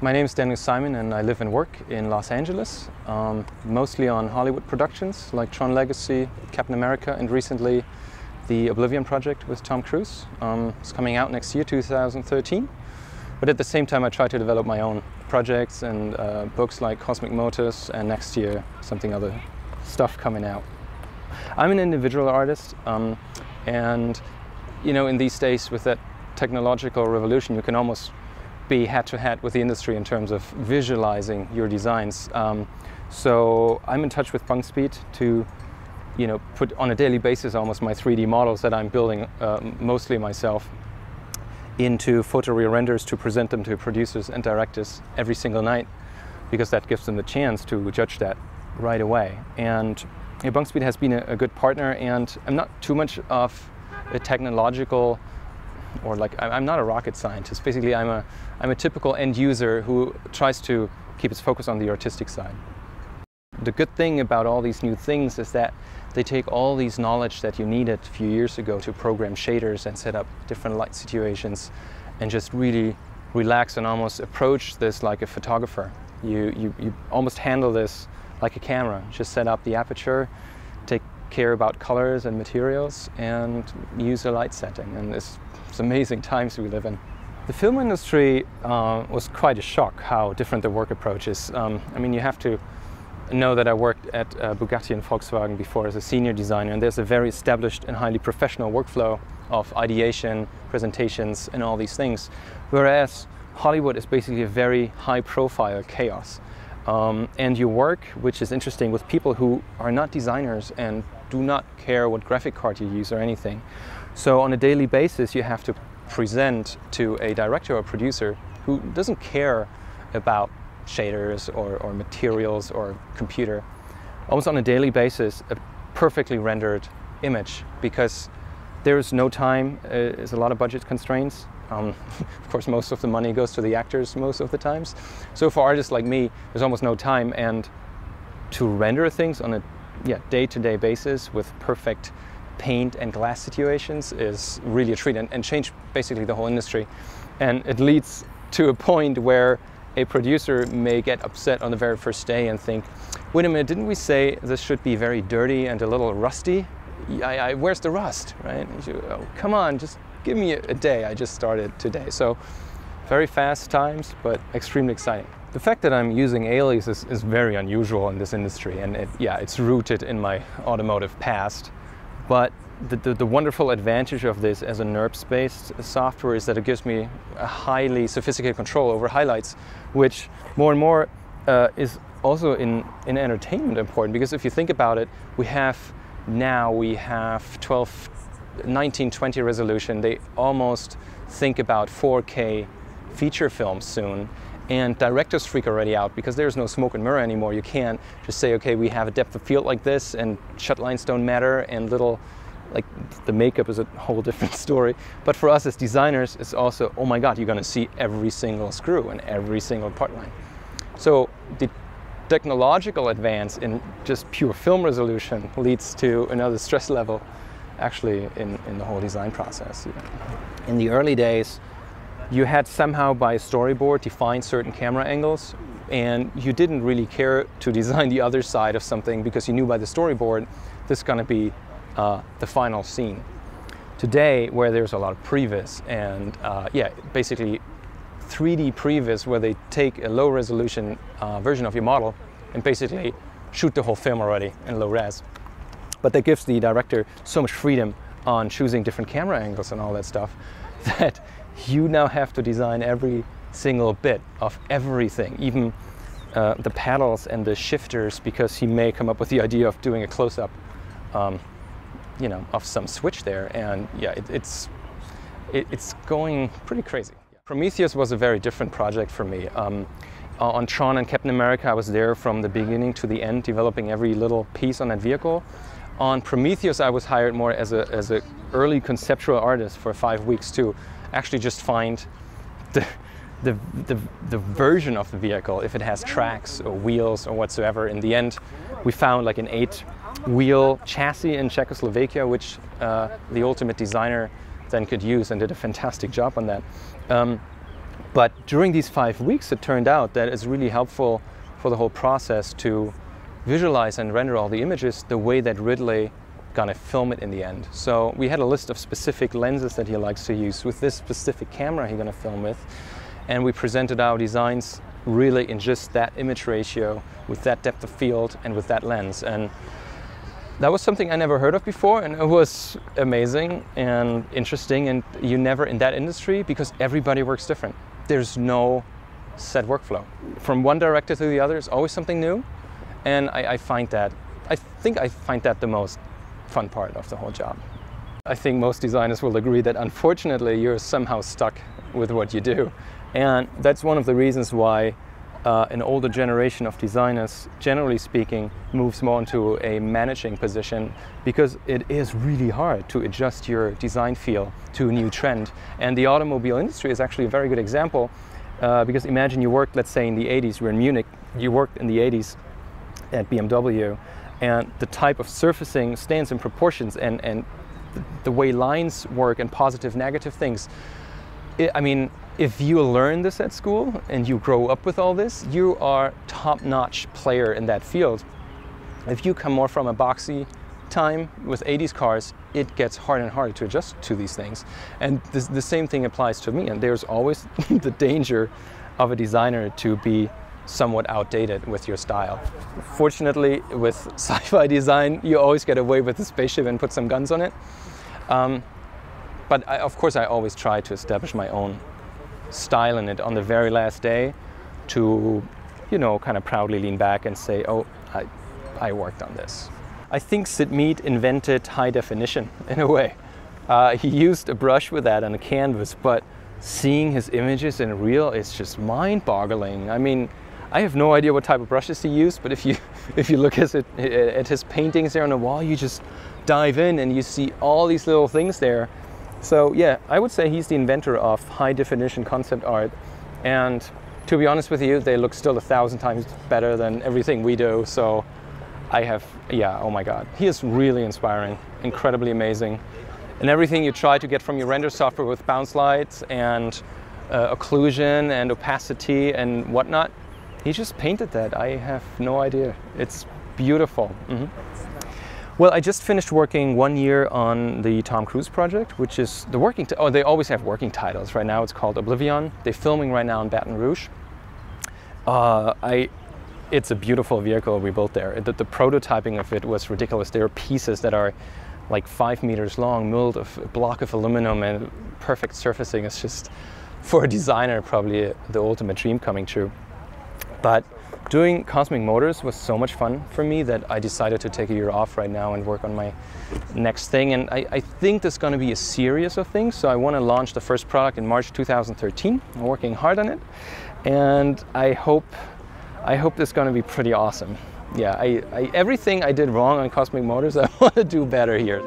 My name is Daniel Simon and I live and work in Los Angeles, mostly on Hollywood productions like Tron Legacy, Captain America, and recently the Oblivion project with Tom Cruise. It's coming out next year, 2013. But at the same time I try to develop my own projects and books like Cosmic Motors, and next year something other stuff coming out. I'm an individual artist, and you know, in these days with that technological revolution you can almost be head-to-head with the industry in terms of visualizing your designs. So I'm in touch with Bunkspeed to, you know, put on a daily basis almost my 3D models that I'm building mostly myself into photo re-renders to present them to producers and directors every single night, because that gives them the chance to judge that right away. And yeah, Bunkspeed has been a good partner, and I'm not too much of a technological, or like, I'm not a rocket scientist. Basically, I'm a typical end user who tries to keep his focus on the artistic side. The good thing about all these new things is that they take all these knowledge that you needed a few years ago to program shaders and set up different light situations and just really relax and almost approach this like a photographer. You almost handle this like a camera. Just set up the aperture, take care about colors and materials, and use a light setting. And it's amazing times we live in. The film industry was quite a shock how different the work approach is. I mean, you have to know that I worked at Bugatti and Volkswagen before as a senior designer, and there's a very established and highly professional workflow of ideation, presentations, and all these things. Whereas Hollywood is basically a very high-profile chaos. And you work, which is interesting, with people who are not designers and do not care what graphic card you use or anything. So on a daily basis you have to present to a director or producer who doesn't care about shaders or materials or computer, almost on a daily basis, a perfectly rendered image, because there's no time, there's a lot of budget constraints. Of course, most of the money goes to the actors most of the times. So for artists like me, there's almost no time, and to render things on a day-to-day basis with perfect paint and glass situations is really a treat, and changed basically the whole industry. And it leads to a point where a producer may get upset on the very first day and think, wait a minute, didn't we say this should be very dirty and a little rusty? Where's the rust, right? Oh, come on, just give me a day. I just started today. So very fast times, but extremely exciting. The fact that I'm using aliases is very unusual in this industry, and it's rooted in my automotive past. But the wonderful advantage of this as a NURBS-based software is that it gives me a highly sophisticated control over highlights, which more and more is also in entertainment important, because if you think about it, we have 1920 resolution. They almost think about 4K feature films soon. And directors freak already out because there's no smoke and mirror anymore. You can't just say, okay, we have a depth of field like this and shut lines don't matter, and little, like, the makeup is a whole different story. But for us as designers, it's also, oh my God, you're gonna see every single screw and every single part line. So the technological advance in just pure film resolution leads to another stress level actually in the whole design process. In the early days, you had somehow by storyboard defined certain camera angles, and you didn't really care to design the other side of something because you knew by the storyboard this is going to be the final scene. Today, where there's a lot of previs and basically 3D previs, where they take a low resolution version of your model and basically shoot the whole film already in low res. But that gives the director so much freedom on choosing different camera angles and all that stuff that you now have to design every single bit of everything, even the paddles and the shifters, because he may come up with the idea of doing a close-up, you know, of some switch there, and it's going pretty crazy. Prometheus was a very different project for me. On Tron and Captain America, I was there from the beginning to the end, developing every little piece on that vehicle. On Prometheus, I was hired more as a early conceptual artist for 5 weeks to actually just find the version of the vehicle, if it has tracks or wheels or whatsoever. In the end, we found like an 8-wheel chassis in Czechoslovakia, which the ultimate designer then could use, and did a fantastic job on that. But during these 5 weeks, it turned out that it's really helpful for the whole process to visualize and render all the images the way that Ridley gonna film it in the end. So we had a list of specific lenses that he likes to use with this specific camera he's gonna film with, and we presented our designs really in just that image ratio, with that depth of field and with that lens. And that was something I never heard of before, and it was amazing and interesting. And you never in that industry, because everybody works different. There's no set workflow. From one director to the other, it's always something new. And I think I find that the most fun part of the whole job. I think most designers will agree that unfortunately you're somehow stuck with what you do. And that's one of the reasons why an older generation of designers, generally speaking, moves more into a managing position, because it is really hard to adjust your design feel to a new trend. And the automobile industry is actually a very good example, because imagine you worked, let's say in the 80s, we're in Munich, you worked in the 80s at BMW, and the type of surfacing, stance and proportions, and the way lines work and positive, negative things. I mean, if you learn this at school and you grow up with all this, you are top-notch player in that field. If you come more from a boxy time with 80s cars, it gets harder and harder to adjust to these things. And the same thing applies to me, and there's always the danger of a designer to be somewhat outdated with your style. Fortunately, with sci-fi design, you always get away with the spaceship and put some guns on it. But of course, I always try to establish my own style in it on the very last day, to, you know, kind of proudly lean back and say, oh, I worked on this. I think Sid Mead invented high definition in a way. He used a brush with that on a canvas, but seeing his images in real is just mind-boggling. I mean, I have no idea what type of brushes he used, but if you look at his paintings there on the wall, you just dive in and you see all these little things there. So yeah, I would say he's the inventor of high definition concept art. And to be honest with you, they look still 1,000 times better than everything we do. So oh my God, he is really inspiring, incredibly amazing. And everything you try to get from your render software with bounce lights and occlusion and opacity and whatnot, he just painted that. I have no idea. It's beautiful. Well, I just finished working 1 year on the Tom Cruise project, which is the working, they always have working titles. Right now it's called Oblivion. They're filming right now in Baton Rouge. It's a beautiful vehicle we built there. The prototyping of it was ridiculous. There are pieces that are like 5 meters long, milled of a block of aluminum and perfect surfacing. It's just, for a designer, probably the ultimate dream coming true. But doing Cosmic Motors was so much fun for me that I decided to take a year off right now and work on my next thing. And I think there's going to be a series of things. So I want to launch the first product in March 2013. I'm working hard on it. And I hope it's going to be pretty awesome. Yeah, everything I did wrong on Cosmic Motors, I want to do better here.